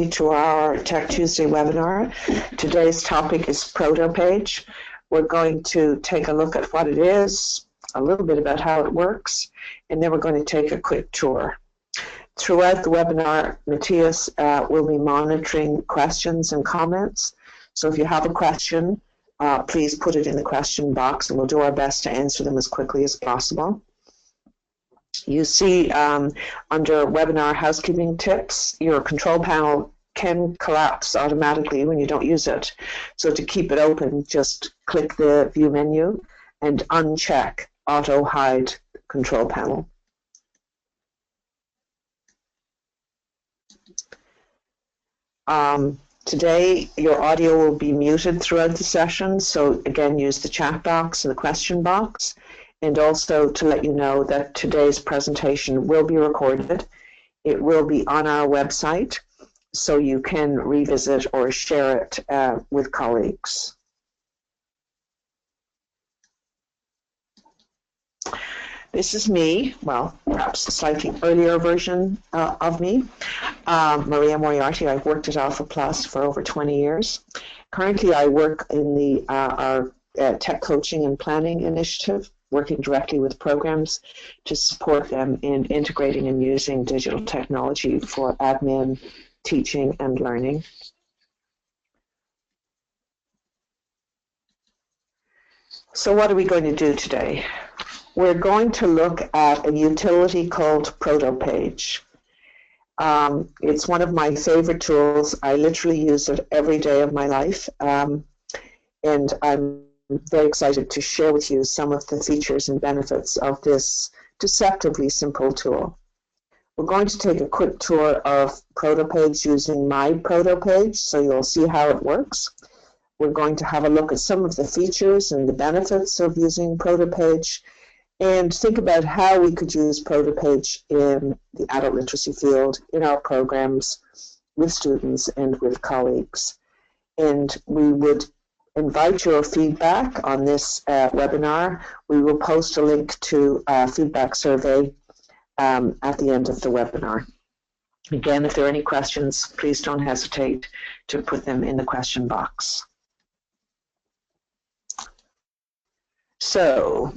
to our Tech Tuesday webinar. Today's topic is Protopage. We're going to take a look at what it is, a little bit about how it works, and then we're going to take a quick tour. Throughout the webinar, Matthias will be monitoring questions and comments. So if you have a question, please put it in the question box, and we'll do our best to answer them as quickly as possible. You see under webinar housekeeping tips, your control panel can collapse automatically when you don't use it. So to keep it open, just click the view menu and uncheck auto hide control panel. Today, your audio will be muted throughout the session, so again, use the chat box and the question box. And also to let you know that today's presentation will be recorded. It will be on our website, so you can revisit or share it with colleagues. This is me, well, perhaps a slightly earlier version of me, Maria Moriarty. I've worked at Alpha Plus for over 20 years. Currently, I work in our Tech Coaching and Planning Initiative, working directly with programs to support them in integrating and using digital technology for admin, teaching, and learning. So what are we going to do today? We're going to look at a utility called Protopage. It's one of my favorite tools. I literally use it every day of my life, and I'm very excited to share with you some of the features and benefits of this deceptively simple tool. We're going to take a quick tour of Protopage using my Protopage, so you'll see how it works. We're going to have a look at some of the features and the benefits of using Protopage, and think about how we could use Protopage in the adult literacy field, in our programs, with students and with colleagues. And we would invite your feedback on this webinar. We will post a link to a feedback survey at the end of the webinar. Again, if there are any questions, please don't hesitate to put them in the question box. So,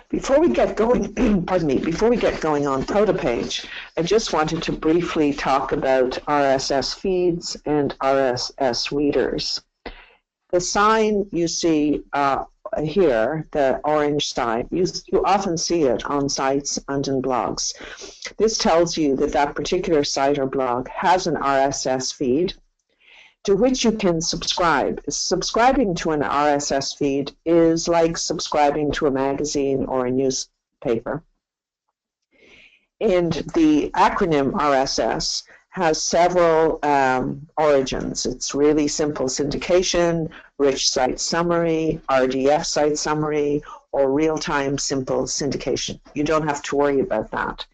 before we get going, before we get going on Protopage, I just wanted to briefly talk about RSS feeds and RSS readers. The sign you see here, the orange sign, you often see it on sites and in blogs. This tells you that that particular site or blog has an RSS feed to which you can subscribe. Subscribing to an RSS feed is like subscribing to a magazine or a newspaper. And the acronym RSS has several origins. It's really simple syndication, rich site summary, RDF site summary, or real-time simple syndication. You don't have to worry about that.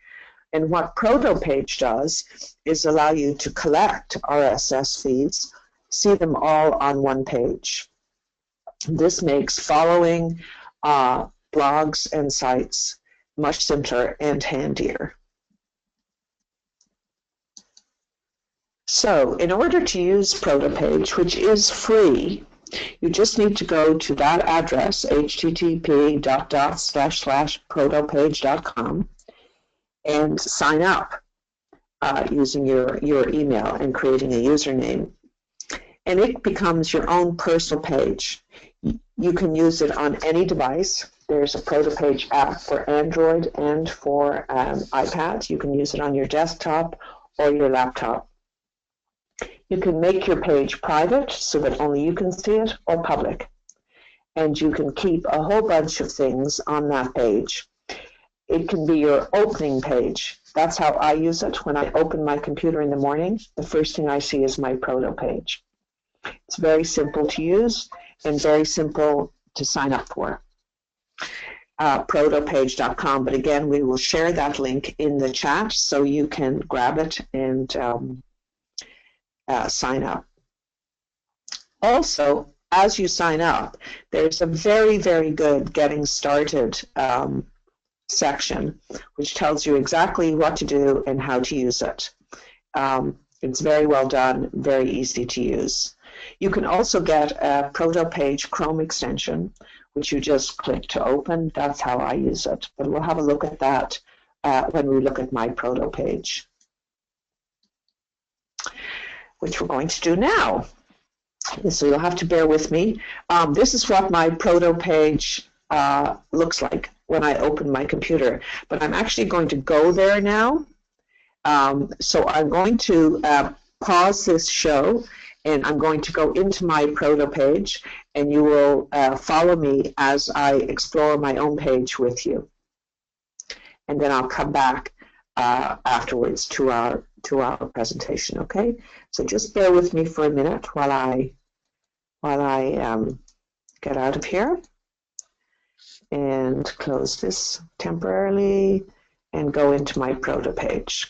And what Protopage does is allow you to collect RSS feeds, see them all on one page. This makes following blogs and sites much simpler and handier. So, in order to use Protopage, which is free, you just need to go to that address, http://protopage.com, and sign up using your email and creating a username. And it becomes your own personal page. You can use it on any device. There's a Protopage app for Android and for iPad. You can use it on your desktop or your laptop. You can make your page private so that only you can see it, or public. And you can keep a whole bunch of things on that page. It can be your opening page. That's how I use it. When I open my computer in the morning, the first thing I see is my Protopage. It's very simple to use and very simple to sign up for. Protopage.com, but again, we will share that link in the chat so you can grab it and sign up. Also, as you sign up, there's a very, very good getting started section which tells you exactly what to do and how to use it. It's very well done, very easy to use. You can also get a Protopage Chrome extension, which you just click to open. That's how I use it. But we'll have a look at that when we look at my Protopage, which we're going to do now. So you'll have to bear with me. This is what my Protopage looks like when I open my computer. But I'm actually going to go there now. So I'm going to pause this show, and I'm going to go into my Protopage, and you will follow me as I explore my own page with you. And then I'll come back afterwards to our presentation. Okay? So just bear with me for a minute while I get out of here and close this temporarily and go into my Protopage.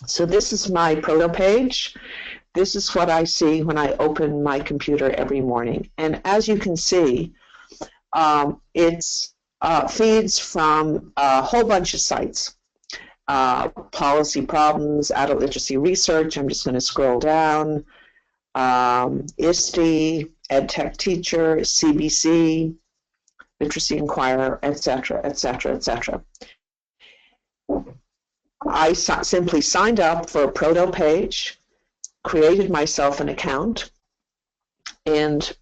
So this is my Protopage. This is what I see when I open my computer every morning. And as you can see, it's feeds from a whole bunch of sites. Policy problems, adult literacy research. I'm just going to scroll down. ISTE, EdTech Teacher, CBC, Literacy Inquirer, etc., etc., etc. I simply signed up for a Protopage, created myself an account, and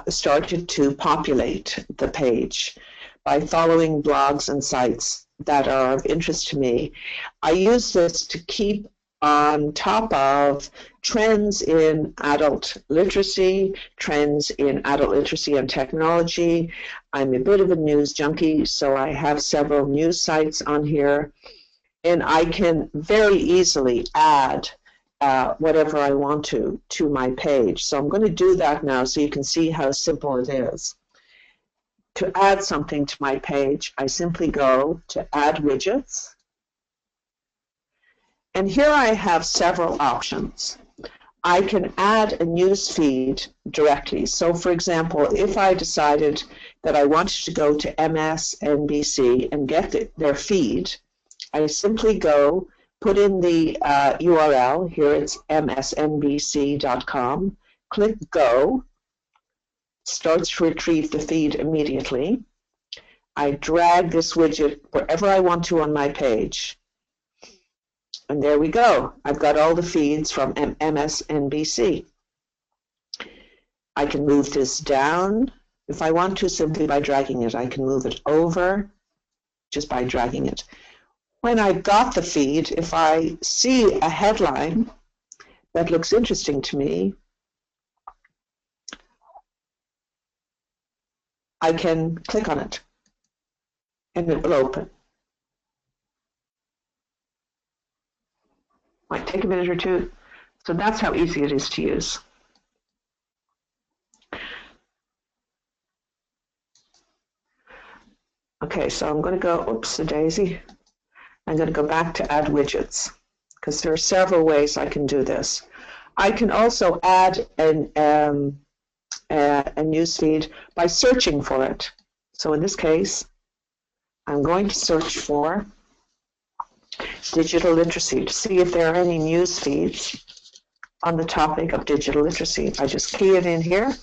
started to populate the page by following blogs and sites that are of interest to me. I use this to keep on top of trends in adult literacy, trends in adult literacy and technology. I'm a bit of a news junkie, so I have several news sites on here, and I can very easily add whatever I want to my page. So I'm going to do that now so you can see how simple it is. To add something to my page, I simply go to Add Widgets. And here I have several options. I can add a news feed directly. So for example, if I decided that I wanted to go to MSNBC and get their feed, I simply go, put in the URL, here it's msnbc.com, click Go, starts to retrieve the feed immediately. I drag this widget wherever I want to on my page. And there we go. I've got all the feeds from MSNBC. I can move this down if I want to, simply by dragging it. I can move it over just by dragging it. When I've got the feed, if I see a headline that looks interesting to me, I can click on it and it will open. Might take a minute or two. So that's how easy it is to use. Okay, so I'm going to go, oops-a-daisy. I'm going to go back to Add Widgets, because there are several ways I can do this. I can also add a news feed by searching for it. So in this case, I'm going to search for digital literacy to see if there are any news feeds on the topic of digital literacy. I just key it in here,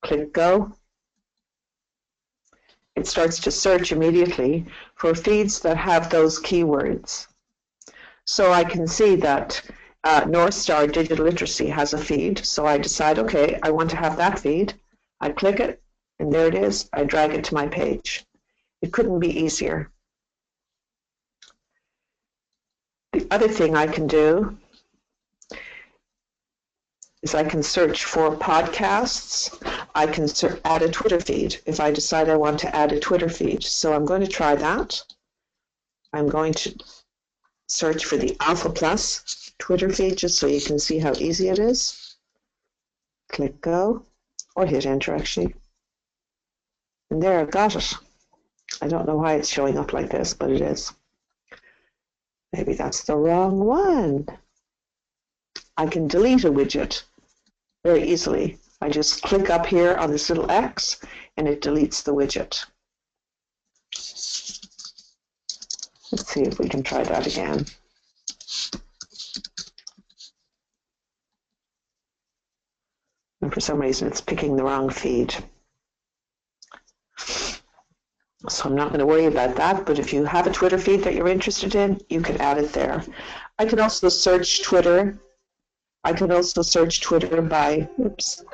click Go. It starts to search immediately for feeds that have those keywords. So I can see that North Star Digital Literacy has a feed. So I decide, okay, I want to have that feed. I click it, and there it is. I drag it to my page. It couldn't be easier. The other thing I can do is I can search for podcasts. I can add a Twitter feed if I decide I want to add a Twitter feed. So I'm going to try that. I'm going to search for the Alpha Plus Twitter feed just so you can see how easy it is. Click Go, or hit Enter actually. And there, I've got it. I don't know why it's showing up like this, but it is. Maybe that's the wrong one. I can delete a widget very easily. I just click up here on this little X and it deletes the widget. Let's see if we can try that again. and for some reason it's picking the wrong feed. So I'm not going to worry about that, but if you have a Twitter feed that you're interested in, you can add it there. I can also search Twitter. I can also search Twitter by, oops.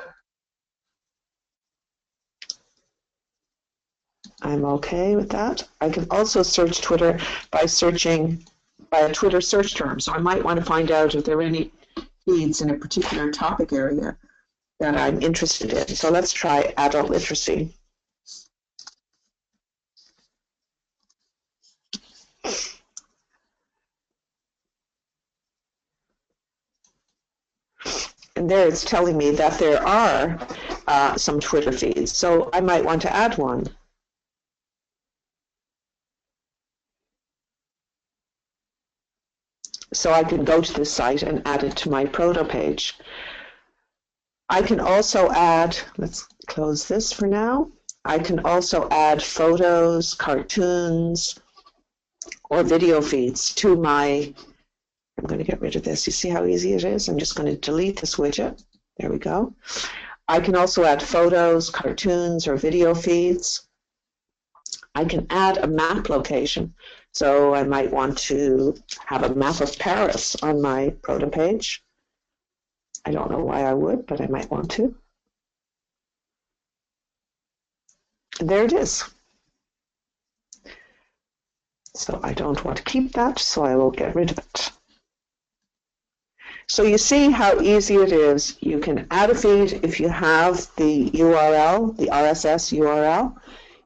I'm okay with that. I can also search Twitter by searching by a Twitter search term. So I might want to find out if there are any feeds in a particular topic area that I'm interested in. So let's try adult literacy. And there it's telling me that there are some Twitter feeds. So I might want to add one. So I can go to this site and add it to my Protopage. I can also add, let's close this for now. I can also add photos, cartoons, or video feeds to my, I'm going to get rid of this. You see how easy it is? I'm just going to delete this widget. There we go. I can also add photos, cartoons, or video feeds. I can add a map location. So I might want to have a map of Paris on my Protopage. I don't know why I would, but I might want to. And there it is. So I don't want to keep that, so I will get rid of it. So you see how easy it is. You can add a feed if you have the URL, the RSS URL.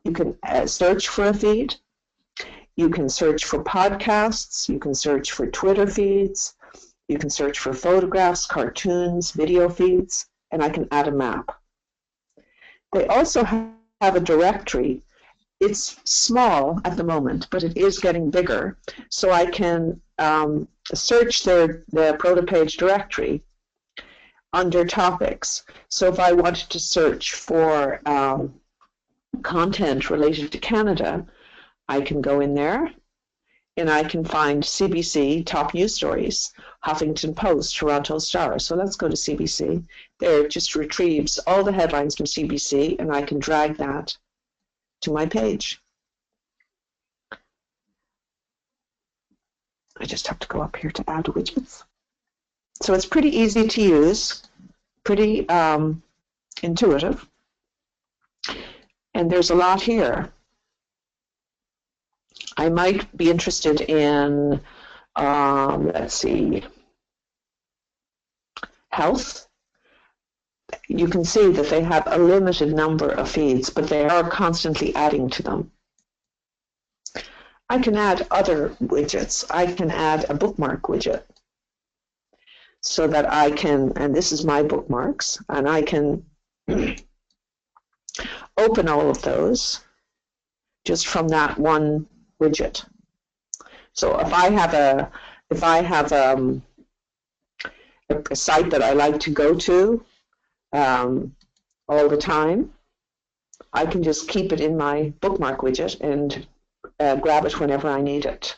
You can search for a feed. You can search for podcasts. You can search for Twitter feeds. You can search for photographs, cartoons, video feeds, and I can add a map. They also have a directory. It's small at the moment, but it is getting bigger. So I can search the Protopage directory under topics. So if I wanted to search for content related to Canada, I can go in there and I can find CBC top news stories, Huffington Post, Toronto Star. So let's go to CBC. There it just retrieves all the headlines from CBC, and I can drag that to my page. I just have to go up here to add widgets. So it's pretty easy to use, pretty intuitive, and there's a lot here. I might be interested in, let's see, health. You can see that they have a limited number of feeds, but they are constantly adding to them. I can add other widgets. I can add a bookmark widget so that I can, and this is my bookmarks, and I can open all of those just from that one widget. So if I have a site that I like to go to all the time, I can just keep it in my bookmark widget and grab it whenever I need it.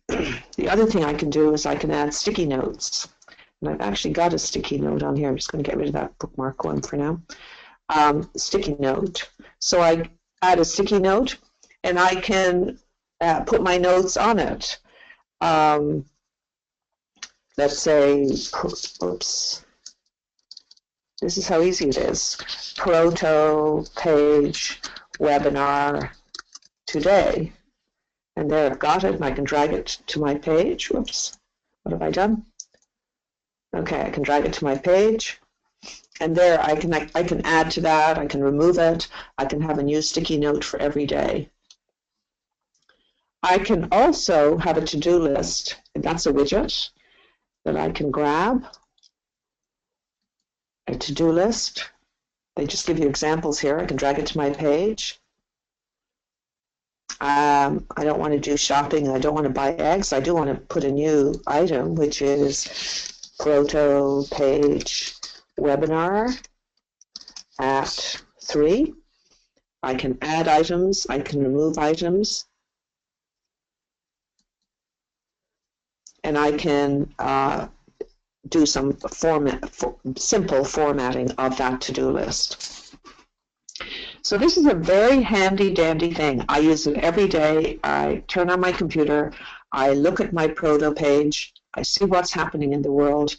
The other thing I can do is I can add sticky notes. And I've actually got a sticky note on here. I'm just going to get rid of that bookmark one for now. Sticky note. So I add a sticky note, and I can put my notes on it. Let's say, oops, this is how easy it is. Protopage webinar today. And there I've got it, and I can drag it to my page. Whoops, what have I done? Okay, I can drag it to my page. And there I can add to that, I can remove it, I can have a new sticky note for every day. I can also have a to-do list, and that's a widget that I can grab. A to-do list. They just give you examples here. I can drag it to my page. I don't want to do shopping, I don't want to buy eggs. I do want to put a new item, which is Protopage webinar at 3. I can add items, I can remove items, and I can do some simple formatting of that to-do list. So this is a very handy dandy thing. I use it every day. I turn on my computer, I look at my Protopage, I see what's happening in the world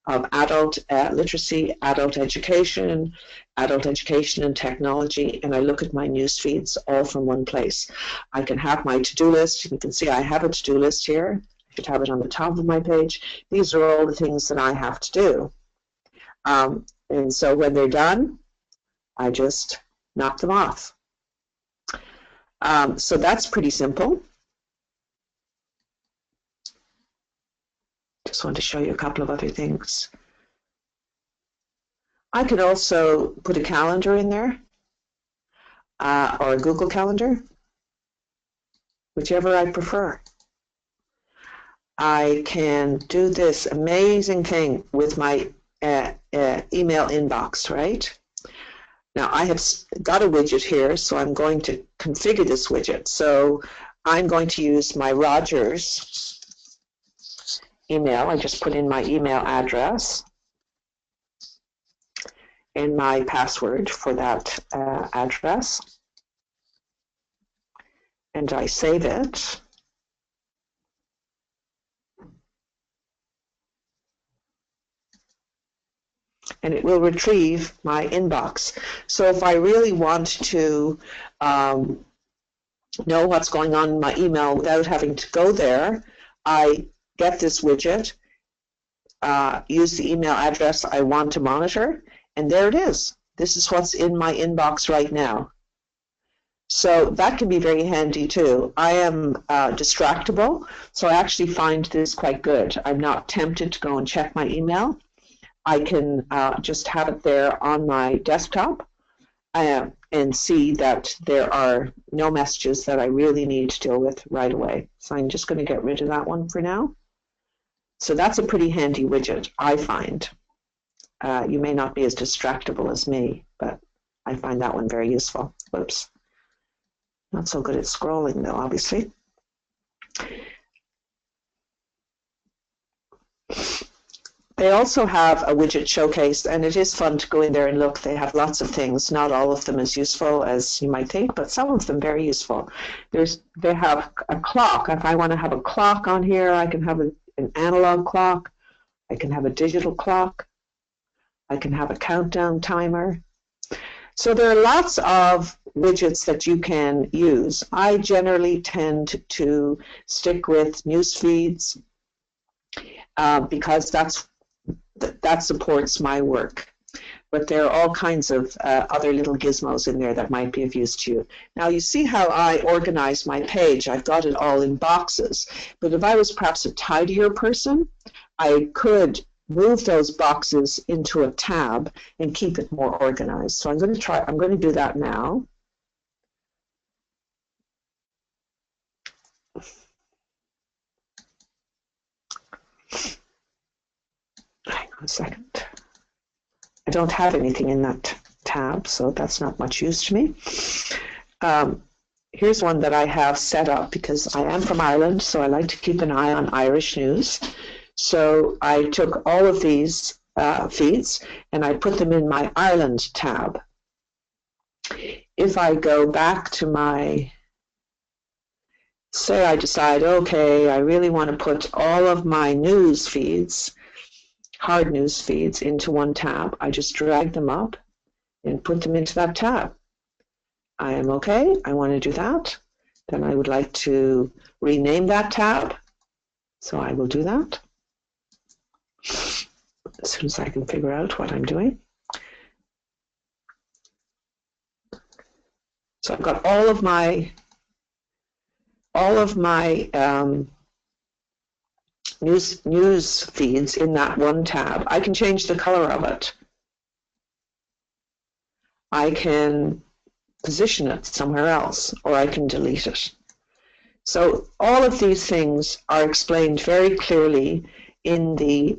of adult literacy, adult education and technology, and I look at my news feeds all from one place. I can have my to-do list. You can see I have a to-do list here. I should have it on the top of my page. These are all the things that I have to do. And so when they're done, I just knock them off. So that's pretty simple. Just want to show you a couple of other things. I could also put a calendar in there, or a Google Calendar, whichever I prefer. I can do this amazing thing with my email inbox, right? Now I have got a widget here, so I'm going to configure this widget. So I'm going to use my Rogers email. I just put in my email address and my password for that address, and I save it. And it will retrieve my inbox. So if I really want to know what's going on in my email without having to go there, I get this widget, use the email address I want to monitor, and there it is. This is what's in my inbox right now. So that can be very handy too. I am distractible, so I actually find this quite good. I'm not tempted to go and check my email. I can just have it there on my desktop and see that there are no messages that I really need to deal with right away. So I'm just going to get rid of that one for now. So that's a pretty handy widget, I find. You may not be as distractible as me, but I find that one very useful. Whoops. Not so good at scrolling, though, obviously. They also have a widget showcase, and it is fun to go in there and look. They have lots of things, not all of them as useful as you might think, but some of them very useful. They have a clock. If I want to have a clock on here, I can have an analog clock. I can have a digital clock. I can have a countdown timer. So there are lots of widgets that you can use. I generally tend to stick with news feeds because that supports my work. But there are all kinds of other little gizmos in there that might be of use to you. Now you see how I organize my page. I've got it all in boxes. But if I was perhaps a tidier person, I could move those boxes into a tab and keep it more organized. So I'm going to do that now. Hang on a second. I don't have anything in that tab, so that's not much use to me. Here's one that I have set up because I am from Ireland, so I like to keep an eye on Irish news. So I took all of these feeds and I put them in my Ireland tab. If I go back to my, say I decide, okay, I really want to put all of my news feeds, hard news feeds, into one tab, I just drag them up and put them into that tab. I am okay, I want to do that. Then I would like to rename that tab, so I will do that as soon as I can figure out what I'm doing. So I've got all of my news feeds in that one tab. I can change the color of it. I can position it somewhere else, or I can delete it. So all of these things are explained very clearly in the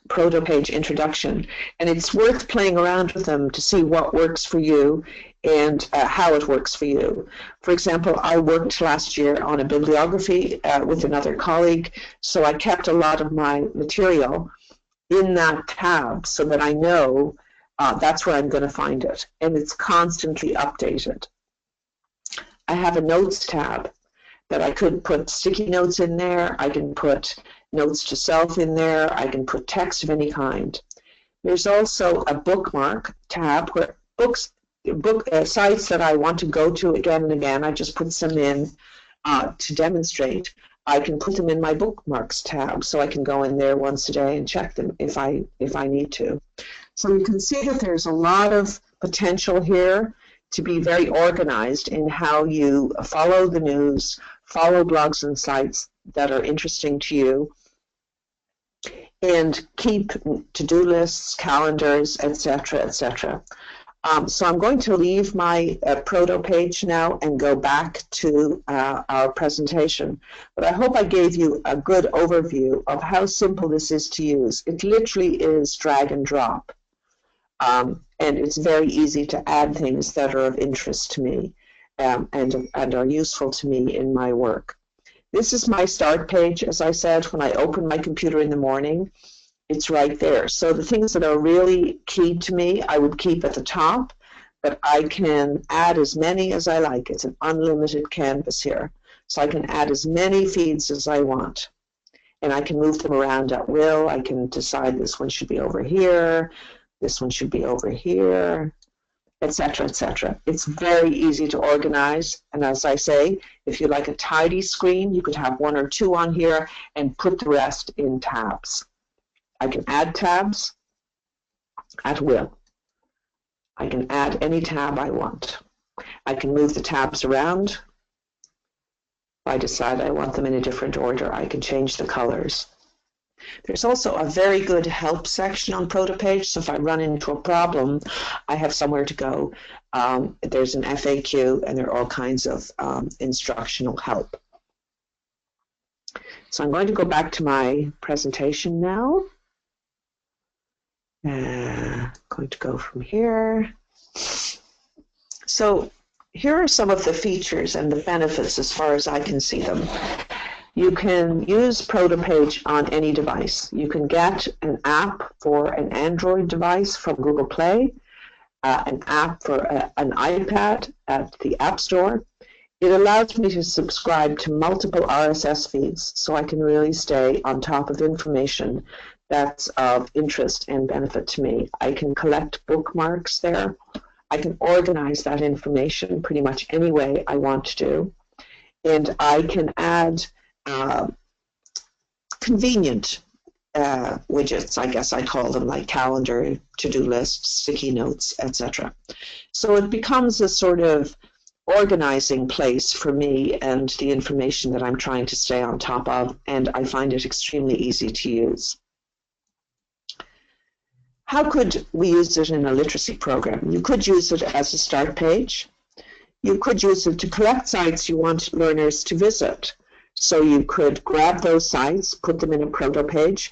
Protopage introduction, and it's worth playing around with them to see what works for you and how it works for you. For example, I worked last year on a bibliography with another colleague, so I kept a lot of my material in that tab so that I know that's where I'm going to find it, and it's constantly updated. I have a notes tab that I could put sticky notes in there. I can put notes to self in there. I can put text of any kind. There's also a bookmark tab where sites that I want to go to again and again, I just put them in to demonstrate. I can put them in my bookmarks tab, so I can go in there once a day and check them if I need to. So you can see that there's a lot of potential here to be very organized in how you follow the news, follow blogs and sites that are interesting to you, and keep to-do lists, calendars, etc., etc. So I'm going to leave my Protopage now and go back to our presentation. But I hope I gave you a good overview of how simple this is to use. It literally is drag and drop. And it's very easy to add things that are of interest to me and are useful to me in my work. This is my start page, as I said. When I open my computer in the morning, it's right there. So the things that are really key to me, I would keep at the top, but I can add as many as I like. It's an unlimited canvas here. So I can add as many feeds as I want. And I can move them around at will. I can decide this one should be over here, this one should be over here, etc., etc. It's very easy to organize, and as I say, if you like a tidy screen, you could have 1 or 2 on here and put the rest in tabs. I can add tabs at will. I can add any tab I want. I can move the tabs around. If I decide I want them in a different order, I can change the colors. There's also a very good help section on Protopage, so if I run into a problem, I have somewhere to go. There's an FAQ, and there are all kinds of instructional help. So I'm going to go back to my presentation now. Going to go from here. So here are some of the features and the benefits as far as I can see them. You can use Protopage on any device. You can get an app for an Android device from Google Play, an app for an iPad at the App Store. It allows me to subscribe to multiple RSS feeds, so I can really stay on top of information that's of interest and benefit to me. I can collect bookmarks there. I can organize that information pretty much any way I want to do. And I can add convenient widgets, I guess I call them, like calendar, to-do lists, sticky notes, etc. So it becomes a sort of organizing place for me and the information that I'm trying to stay on top of, and I find it extremely easy to use. How could we use it in a literacy program? You could use it as a start page. You could use it to collect sites you want learners to visit. So you could grab those sites, put them in a Protopage,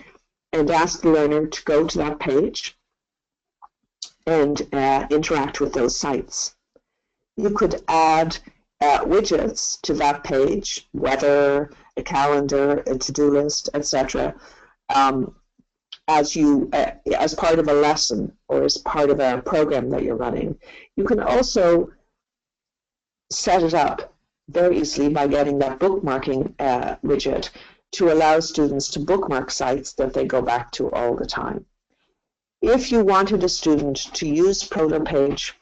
and ask the learner to go to that page and interact with those sites. You could add widgets to that page, weather, a calendar, a to-do list, etc., as part of a lesson or as part of a program that you're running. You can also set it up very easily by getting that bookmarking widget to allow students to bookmark sites that they go back to all the time. If you wanted a student to use Protopage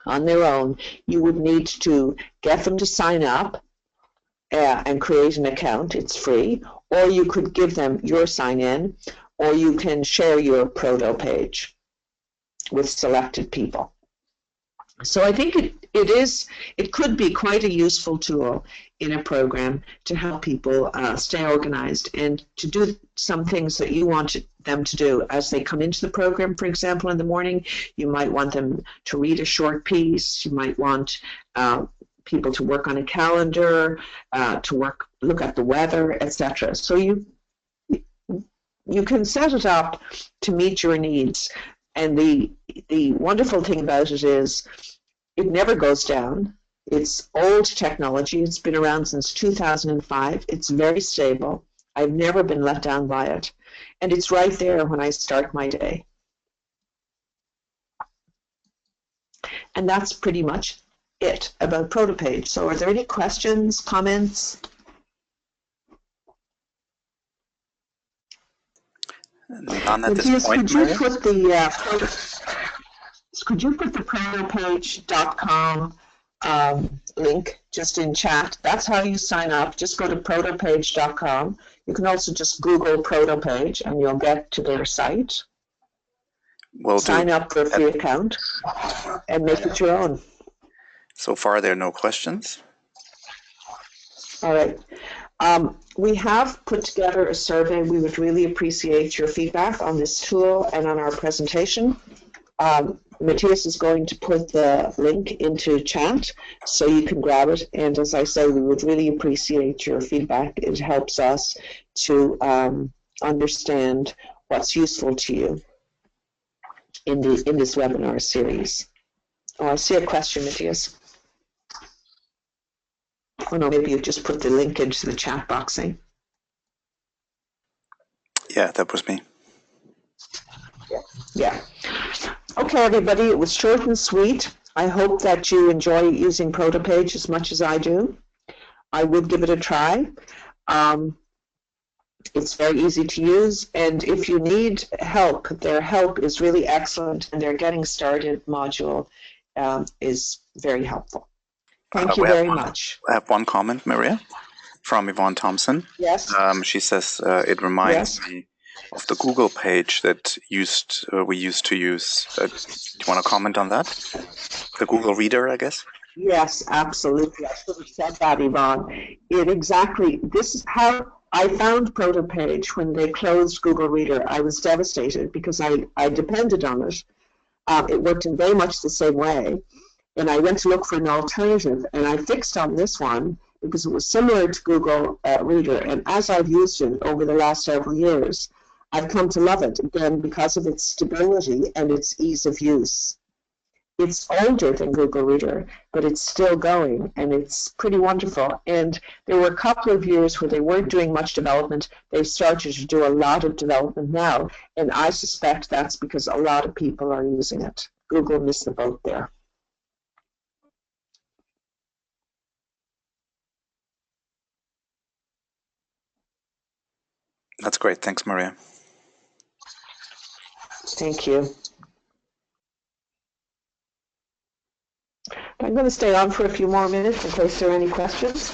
on their own, you would need to get them to sign up and create an account. It's free. Or you could give them your sign-in, or you can share your Protopage with selected people. So I think it could be quite a useful tool in a program to help people stay organized and to do some things that you want them to do as they come into the program. For example, in the morning, you might want them to read a short piece. You might want people to work on a calendar, to look at the weather, etc. So You can set it up to meet your needs. And the wonderful thing about it is it never goes down. It's old technology. It's been around since 2005. It's very stable. I've never been let down by it. And it's right there when I start my day. And that's pretty much it about Protopage. So are there any questions, comments? None at this point, Maria. Could you put the protopage.com link just in chat? That's how you sign up. Just go to protopage.com. You can also just Google Protopage and you'll get to their site. Sign up for a free account and make it your own. So far, there are no questions. All right. We have put together a survey. We would really appreciate your feedback on this tool and on our presentation. Matthias is going to put the link into chat so you can grab it. And as I say, we would really appreciate your feedback. It helps us to understand what's useful to you in this webinar series. Oh, I see a question, Matthias. Oh no, maybe you just put the link into the chat boxing. Yeah, that was me. Yeah. Okay, everybody, it was short and sweet. I hope that you enjoy using Protopage as much as I do. I would give it a try. It's very easy to use, and if you need help, their help is really excellent, and their Getting Started module is very helpful. Thank you very much. I have one comment, Maria, from Yvonne Thompson. Yes. She says, it reminds me of the Google page that we used to use. Do you want to comment on that? The Google Reader, I guess? Yes, absolutely. I should have said that, Yvonne. This is how I found Protopage when they closed Google Reader. I was devastated because I depended on it. It worked in very much the same way. And I went to look for an alternative, and I fixed on this one because it was similar to Google Reader. And as I've used it over the last several years, I've come to love it, again, because of its stability and its ease of use. It's older than Google Reader, but it's still going, and it's pretty wonderful. And there were a couple of years where they weren't doing much development. They've started to do a lot of development now, and I suspect that's because a lot of people are using it. Google missed the boat there. That's great. Thanks, Maria. Thank you. I'm going to stay on for a few more minutes in case there are any questions.